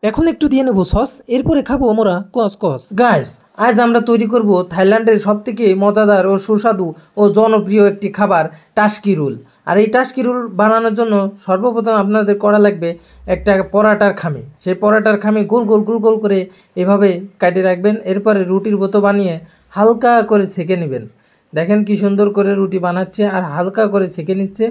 এখন একটু দিয়ে নেবো সস, এরপরে খাবো আমরা কসকস। গাইস, আজ আমরা তৈরি করব থাইল্যান্ডের সবথেকে মজাদার ও সুস্বাদু ও জনপ্রিয় একটি খাবার, টাস্কি রোল। আর এই টাস্কি রোল বানানোর জন্য সর্বপ্রথম আপনাদের করা লাগবে একটা পরাটার খামি। সেই পরাটার খামি গোল গোল গোল গোল করে এভাবে কাটে রাখবেন। এরপরে রুটির মতো বানিয়ে হালকা করে সেঁকে নেবেন। দেখেন কি সুন্দর করে রুটি বানাচ্ছে আর হালকা করে সেঁকে নিচ্ছে।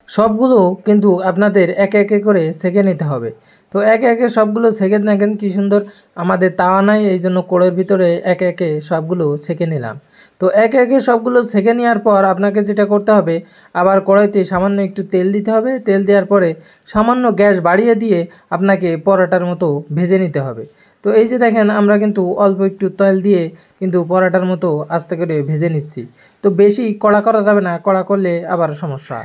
সবগুলো কিন্তু আপনাদের একে একে করে সেঁকে নিতে হবে। তো একে একে সবগুলো সেঁকে দেখেন কি সুন্দর, আমাদের তাওয়া নাই, এই জন্য কড়ের ভিতরে একে একে সবগুলো সেঁকে নিলাম। তো একে একে সবগুলো সেঁকে নেওয়ার পর আপনাকে যেটা করতে হবে, আবার কড়াইতে সামান্য একটু তেল দিতে হবে। তেল দেওয়ার পরে সামান্য গ্যাস বাড়িয়ে দিয়ে আপনাকে পরোটার মতো ভেজে নিতে হবে। তো এই যে দেখেন, আমরা কিন্তু অল্প একটু তেল দিয়ে কিন্তু পরোটার মতো আস্তে করে ভেজে নিচ্ছি। তো বেশি কড়া করা যাবে না, কড়া করলে আবার সমস্যা।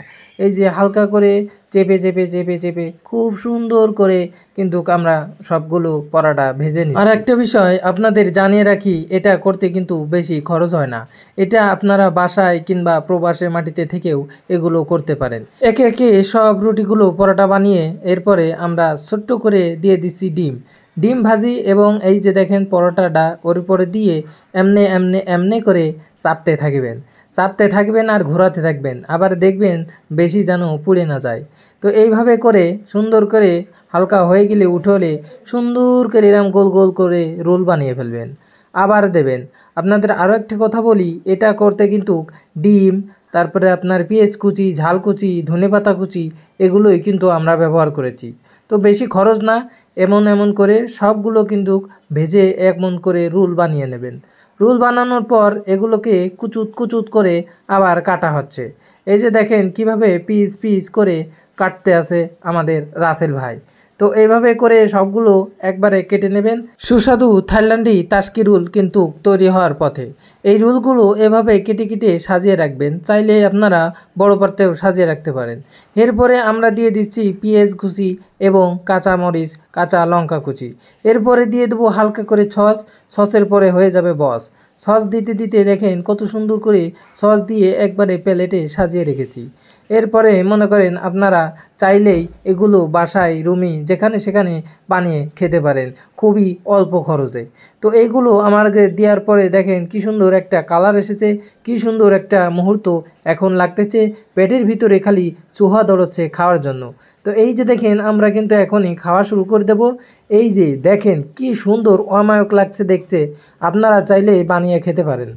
এই যে হালকা করে চেপে চেপে চেপে চেপে খুব সুন্দর করে কিন্তু আমরা সবগুলো পরোটা ভেজে নিই। আর একটা বিষয় আপনাদের জানিয়ে রাখি, এটা করতে কিন্তু বেশি খরচ হয় না। এটা আপনারা বাসায় কিংবা প্রবাসের মাটিতে থেকেও এগুলো করতে পারেন। একে একে সব রুটিগুলো পরোটা বানিয়ে এরপরে আমরা ছোট্ট করে দিয়ে দিচ্ছি ডিম ভাজি, এবং এই যে দেখেন পরোটাটা ওর উপরে দিয়ে এমনে এমনে এমনে করে চাপতে থাকবেন আর ঘোরাতে থাকবেন, আবার দেখবেন বেশি যেন পুড়ে না যায়। তো এইভাবে করে সুন্দর করে হালকা হয়ে গেলে উঠলে সুন্দর করে এরকম গোল গোল করে রোল বানিয়ে ফেলবেন, আবার দেবেন। আপনাদের আরও একটা কথা বলি, এটা করতে কিন্তু ডিম, তারপরে আপনার পেঁয়াজ কুচি, ঝাল কুচি, ধনেপাতা কুচি এগুলোই কিন্তু আমরা ব্যবহার করেছি। তো বেশি খরচ না, এমন করে সবগুলো কিন্তু ভেজে এমন করে রোল বানিয়ে নেবেন। রোল বানানোর পর এগুলোকে কুচুত কুচুত করে আবার কাটা হচ্ছে। এই যে দেখেন কিভাবে পিস পিস করে কাটতে আছে আমাদের রাসেল ভাই। তো এইভাবে করে সবগুলো একবারে কেটে নেবেন। সুস্বাদু থাইল্যান্ডি টাস্কি রোল কিন্তু তৈরি হওয়ার পথে। এই রোলগুলো এভাবে কেটে কেটে সাজিয়ে রাখবেন, চাইলে আপনারা বড় পাত্রেও সাজিয়ে রাখতে পারেন। এরপরে আমরা দিয়ে দিচ্ছি পেঁয়াজ কুচি এবং কাঁচা মরিচ, কাঁচা লঙ্কা কুচি। এরপরে দিয়ে দেবো হালকা করে সসের পরে হয়ে যাবে বস। সস দিতে দিতে দেখেন কত সুন্দর করে সস দিয়ে একবারে প্লেটে সাজিয়ে রেখেছি। এরপরে মনে করেন আপনারা চাইলেই এগুলো বাসায়, রুমে, যেখানে সেখানে বানিয়ে খেতে পারেন খুবই অল্প খরচে। তো এইগুলো আমাদের দেওয়ার পরে দেখেন কি সুন্দর একটা কালার এসেছে, কি সুন্দর একটা মুহূর্ত এখন লাগতেছে, পেটের ভিতরে খালি চুহা দৌড়চ্ছে খাওয়ার জন্য। তো এই যে দেখেন, আমরা কিন্তু এখনই খাওয়া শুরু করে দেব। এই যে দেখেন কি সুন্দর অমায়ক লাগছে দেখতে, আপনারা চাইলে বানিয়ে খেতে পারেন।